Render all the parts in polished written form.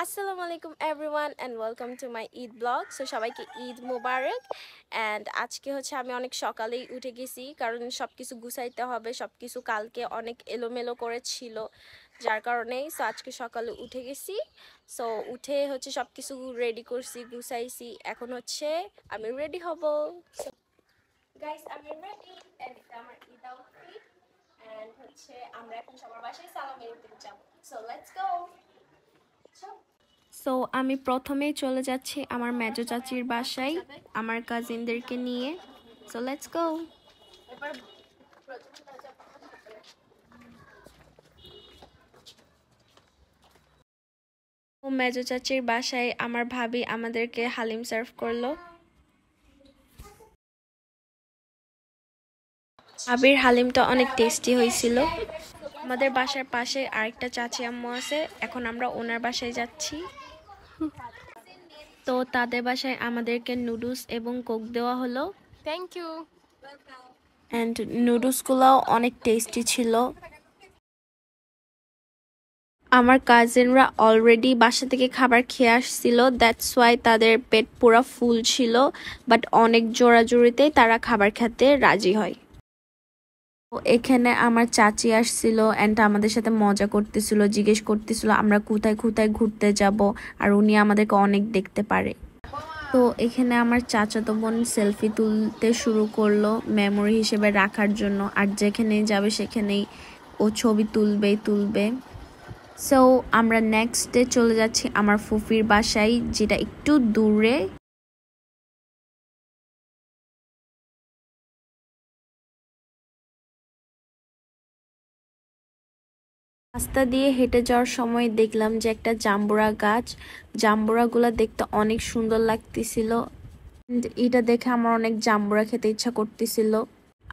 Assalamu alaikum everyone and welcome to my Eid vlog. So সবাইকে ঈদ মোবারক and আজকে হচ্ছে আমি অনেক সকালেই উঠে গেছি কারণ সবকিছু গুছাইতে হবে সবকিছু কালকে অনেক এলোমেলো করে ছিল যার কারণে সো আজকে সকালে উঠে গেছি সো উঠে হচ্ছে সবকিছু রেডি করছি গুছাইছি এখন হচ্ছে আমি রেডি হব সো গাইস আমি রেডি এন্ড এটা আমার ঈদ আউটফিট and হচ্ছে আমরা এখন সবার বাসায় সালাম দিতে যাব সো লেটস গো সো আমি প্রথমেই চলে যাচ্ছি আমার মেজো চাচির বাসায় আমার কাজিনদেরকে নিয়ে সো লেটস গো মেজো চাচির বাসায় আমার ভাবি আমাদেরকে হালিম সার্ভ করলো ভাবির হালিমটা অনেক টেস্টি হয়েছিল আমাদের বাসার পাশে আরেকটা চাচি আম্মু আছে এখন আমরা ওনার বাসায় যাচ্ছি তো তাদের বাসায় আমাদেরকে নুডলস এবং কোক দেওয়া হলো থ্যাংক ইউ এন্ড নুডলসগুলোও অনেক টেস্টি ছিল আমার কাজিনরা অলরেডি বাসা থেকে খাবার খেয়ে আসছিল দ্যাটস ওয়াই তাদের পেট পুরো ফুল ছিল বাট অনেক জোরাজুরিতেই তারা খাবার খেতে রাজি হয় এখানে আমার চাচি আসছিল এন্ড আমাদের সাথে মজা করতেছিল জিজ্ঞেস করতেছিল আমরা কোথায় কোথায় ঘুরতে যাব আর উনি আমাদেরকে অনেক দেখতে পারে তো এখানে আমার চাচাতো বোন সেলফি তুলতে শুরু করলো মেমোরি হিসেবে রাখার জন্য আর যেখানেই যাবে সেখানেই ও ছবি তুলবে সো আমরা নেক্সট ডে চলে যাচ্ছি আমার ফুফির বাসায় যেটা একটু দূরে রাস্তা দিয়ে হেঁটে যাওয়ার সময় দেখলাম যে একটা জাম্বুরা গাছ জাম্বুরাগুলো দেখতে অনেক সুন্দর লাগতেছিল এটা দেখে আমার অনেক জাম্বুরা খেতে ইচ্ছা করতেছিল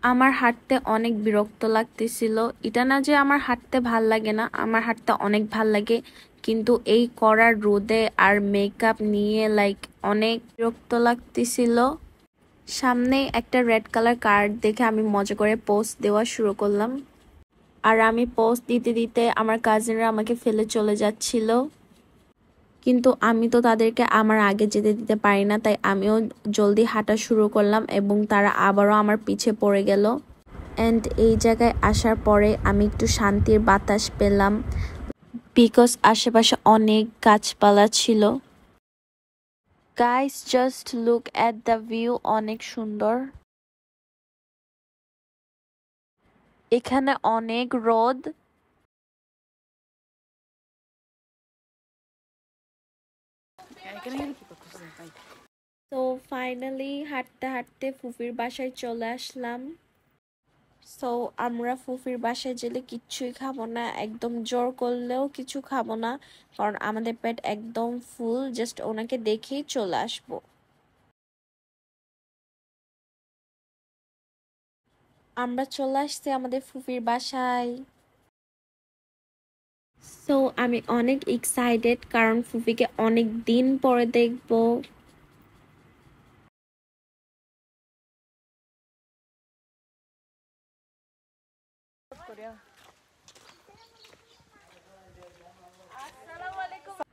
আমার হাঁটতে অনেক বিরক্ত লাগতেছিল এটা না যে আমার হাঁটতে ভাল লাগে না আমার হাঁটতে অনেক ভাল লাগে কিন্তু এই কড়ার রোদে আর মেকআপ নিয়ে লাইক অনেক বিরক্ত লাগতেছিল সামনে একটা রেড কালার কার্ড দেখে আমি মজা করে পোস্ট দেওয়া শুরু করলাম আর আমি পোস্ট দিতে দিতে আমার কাজিনরা আমাকে ফেলে চলে যাচ্ছিল কিন্তু আমি তো তাদেরকে আমার আগে যেতে দিতে পারি না তাই আমিও জলদি হাঁটা শুরু করলাম এবং তারা আবারও আমার পিছে পড়ে গেল এন্ড এই জায়গায় আসার পরে আমি একটু শান্তির বাতাস পেলাম বিকজ আশেপাশে অনেক গাছপালা ছিল guys just look at the view অনেক সুন্দর এখানে অনেক রোদ তো ফাইনালি হাঁটতে হাঁটতে ফুফির বাসায় চলে আসলাম সো আমরা ফুফির বাসায় গেলে কিচ্ছুই খাবো না একদম জোর করলেও কিছু খাবো না কারণ আমাদের পেট একদম ফুল জাস্ট ওনাকে দেখেই চলে আসবো আমরা চলে আসছি আমাদের ফুফির বাসায় সো আমি অনেক এক্সাইটেড কারণ ফুফিকে অনেক দিন পরে দেখবো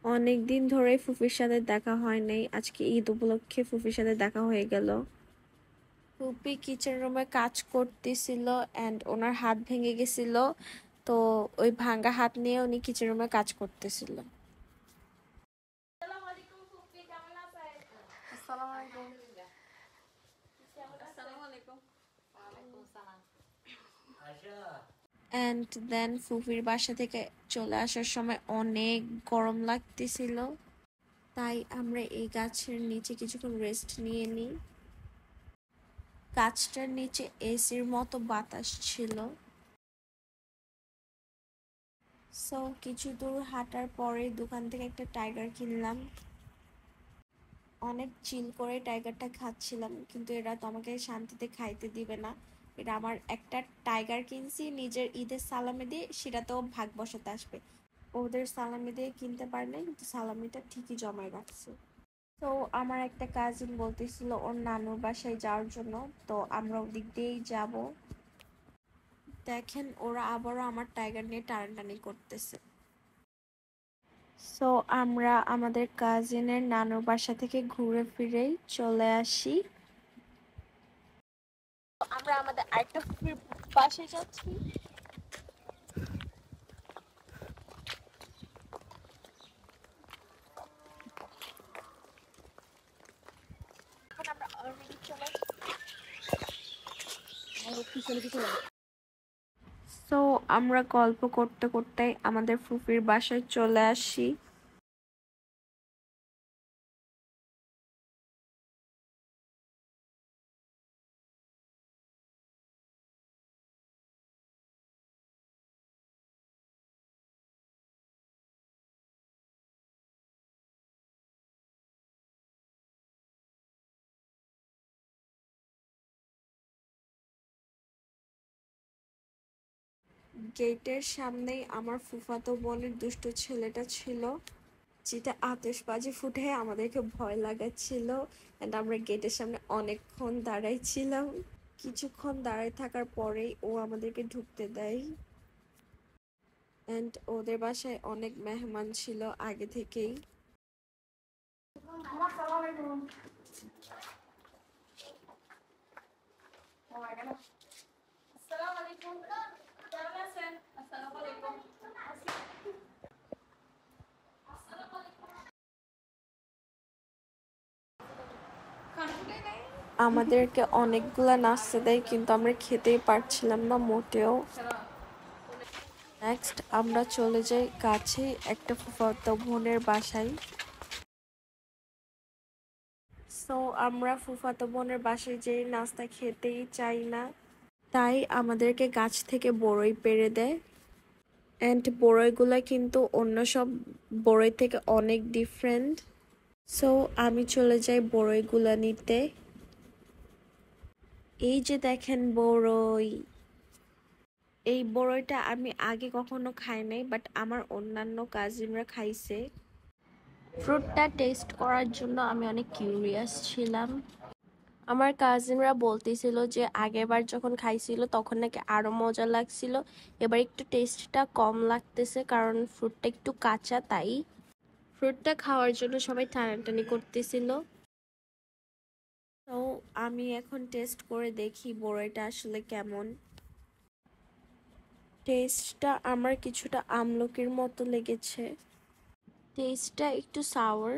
অনেক দিন ধরে ফুফির সাথে দেখা হয় নাই আজকে ঈদ উপলক্ষে ফুফির সাথে দেখা হয়ে গেল ফুপি কিচেন রুমে কাজ করতেছিল এন্ড ওনার হাত ভেঙে গেছিল তো ওই ভাঙা হাত নিয়ে উনি কিচেন রুমে কাজ করতেছিল এন্ড দেন ফুফির বাসা থেকে চলে আসার সময় অনেক গরম লাগতেছিল তাই আমরা এই গাছের নিচে কিছুক্ষণ রেস্ট নিয়ে নিই গাছটার নিচে এসির মতো বাতাস ছিল সো কিছু দূর হাঁটার পরে দোকান থেকে একটা টাইগার কিনলাম অনেক চিল করে টাইগারটা খাচ্ছিলাম কিন্তু এরা তো আমাকে শান্তিতে খাইতে দিবে না এটা আমার একটা টাইগার কিনছি নিজের ঈদের সালামি দিয়ে সেটাতেও ভাগ বসাতে আসবে ওদের সালামি দিয়ে কিনতে পারলে কিন্তু সালামিটা ঠিকই জমায় রাখছে তো আমার একটা কাজিন বলতেছিল ওর নানুর বাসায় যাওয়ার জন্য তো আমরা ওদিক দিয়েই যাব দেখেন ওরা আবারও আমার টাইগার নিয়ে টানাটানি করতেছে সো আমরা আমাদের কাজিনের নানুর বাসা থেকে ঘুরে ফিরেই চলে আসি। আমরা আমাদের আরেকটা ফুপির বাসায় যাচ্ছি। এখন আমরা অলরেডি চলে সো আমরা গল্প করতে করতে আমাদের ফুপির বাসায় চলে আসি। গেটের সামনেই আমার ফুফাতো বোনের দুষ্টু ছেলেটা ছিল, যেটা আতশবাজি ফুটে আমাদেরকে ভয় লাগাচ্ছিল। এন্ড আমরা গেটের সামনে অনেকক্ষণ দাঁড়াই ছিলাম। কিছুক্ষণ দাঁড়ায় থাকার পরেই ও আমাদেরকে ঢুকতে দেয়। এন্ড ওদের বাসায় অনেক মেহমান ছিল আগে থেকেই। আমাদেরকে অনেকগুলা নাস্তা দেয়, কিন্তু আমরা খেতেই পারছিলাম না মোটেও। নেক্সট আমরা চলে যাই কাছে একটা ফুফাতো বোনের বাসায়। সো আমরা ফুফাতো বোনের বাসায় যেই নাস্তা খেতেই চাই না, তাই আমাদেরকে গাছ থেকে বড়ই পেড়ে দেয়। অ্যান্ড বড়ইগুলা কিন্তু অন্য সব বড়ই থেকে অনেক ডিফারেন্ট। সো আমি চলে যাই বড়ইগুলা নিতে। এই যে দেখেন বড়ই, এই বড়ইটা আমি আগে কখনো খাই নাই, বাট আমার অন্যান্য কাজিনরা খাইছে। ফ্রুটটা টেস্ট করার জন্য আমি অনেক কিউরিয়াস ছিলাম। আমার কাজিনরা বলতেছিল যে আগেরবার যখন খাইছিল তখন নাকি আরো মজা লাগছিল, এবার একটু টেস্টটা কম লাগতেছে কারণ ফ্রুটটা একটু কাঁচা, তাই ফ্রুটটা খাওয়ার জন্য সবাই টানাটানি করতেছিল। তো আমি এখন টেস্ট করে দেখি বড়ইটা আসলে কেমন। টেস্টটা আমার কিছুটা আমলকির মতো লেগেছে। টেস্টটা একটু সাওয়ার।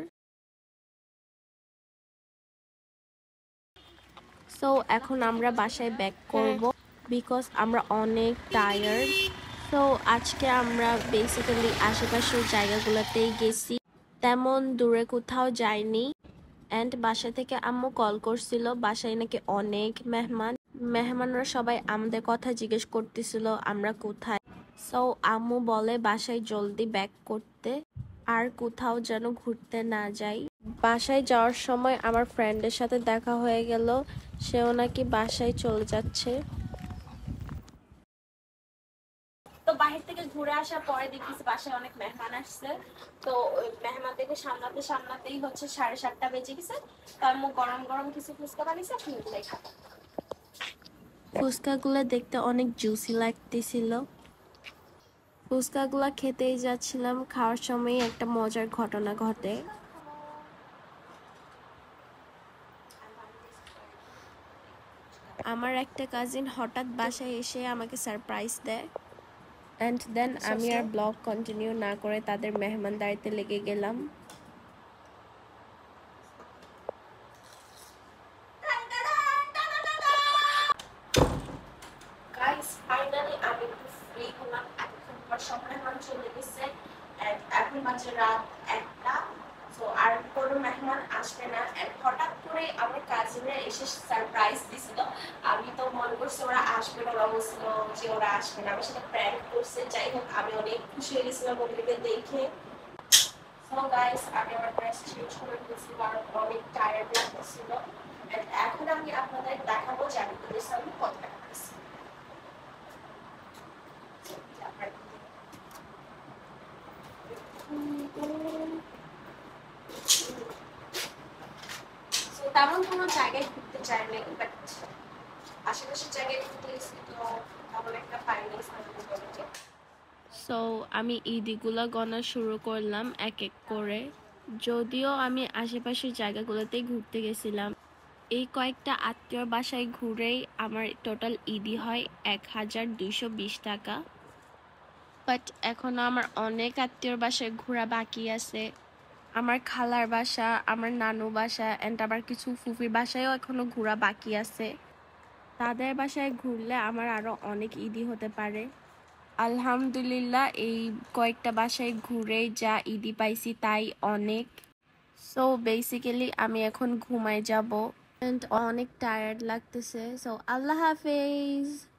সো এখন আমরা বাসায় ব্যাক করব, বিকজ আমরা অনেক টায়ার্ড। সো আজকে আমরা বেসিক্যালি আশেপাশের জায়গাগুলোতেই গেছি, তেমন দূরে কোথাও যাইনি। অ্যান্ড বাসা থেকে আম্মু কল করছিল, বাসায় নাকি অনেক মেহমানরা সবাই আমাদের কথা জিজ্ঞেস করতেছিল আমরা কোথায়। সো আম্মু বলে বাসায় জলদি ব্যাক করতে, আর কোথাও যেন ঘুরতে না যাই। বাসায় যাওয়ার সময় আমার ফ্রেন্ডের সাথে দেখা হয়ে গেল, সেও নাকি বাসায় চলে যাচ্ছে। তো বাহির থেকে ঘুরে আসার পরে দেখতেছি বাসায় অনেক মেহমান আসছে। তো ওই মেহমানদেরকে সামলাতে সামলাতেই হচ্ছে 7:30 বেজে গেছে। তো আমি গরম গরম কিছু ফুচকা বানিয়েছি, আপনি ওগুলাই খাবেন। ফুচকাগুলো দেখতে অনেক জুসি লাগতেছিল। ফুচকাগুলো খেতেই যাচ্ছিলাম, খাওয়ার সময় একটা মজার ঘটনা ঘটে। আমার একটা কাজিন হঠাৎ বাসায় এসে আমাকে সারপ্রাইজ দেয়। অ্যান্ড দেন আমি আর ব্লগ কন্টিনিউ না করে তাদের মেহমানদারিতে লেগে গেলাম। গাইস ফাইনালি আমি একটু ফ্রি হলাম, এখন পর সব মেহমান চলে গেছে। এখন বাজে রাত 1টা। সো আর কোনো মেহমান আসবে না। হঠাৎ করে আমার কাজিনরা এসে সারপ্রাইজ দিছিল। আমি তো মনে করছি ওরা আসবে না, ওরা বলছিল যে ওরা আসবে না, আমার সাথে প্র্যাঙ্ক করছে। যাই হোক আমি অনেক খুশি হয়ে গেছিলাম ওদেরকে দেখে। সো গাইস আমি আমার ড্রেস চেঞ্জ করে ফেলছি কারণ অনেক টায়ার্ড লাগতেছিল। এখন আমি আপনাদের দেখাবো যে আমি তোদের সামনে কত লাগতেছি। তেমন কোনো জায়গায় ঘুরতে চাই নাই, বাট আশেপাশের জায়গায় ঘুরতে গেছি, তো তেমন একটা পাইনি। সো আমি ঈদগুলো গণা শুরু করলাম এক এক করে। যদিও আমি আশেপাশের জায়গাগুলোতেই ঘুরতে গেছিলাম, এই কয়েকটা আত্মীয়র বাসায় ঘুরেই আমার টোটাল ঈদি হয় 1220 টাকা। বাট এখনো আমার অনেক আত্মীয়র বাসায় ঘোরা বাকি আছে। আমার খালার বাসা, আমার নানু বাসা অ্যান্ড আমার কিছু ফুফির বাসায়ও এখনো ঘোরা বাকি আছে। তাদের বাসায় ঘুরলে আমার আরো অনেক ঈদি হতে পারে। আলহামদুলিল্লাহ এই কয়েকটা বাসায় ঘুরেই যা ঈদি পাইছি তাই অনেক। সো বেসিক্যালি আমি এখন ঘুমায় যাব, অনেক টায়ার্ড লাগতেছে। সো আল্লাহ হাফেজ।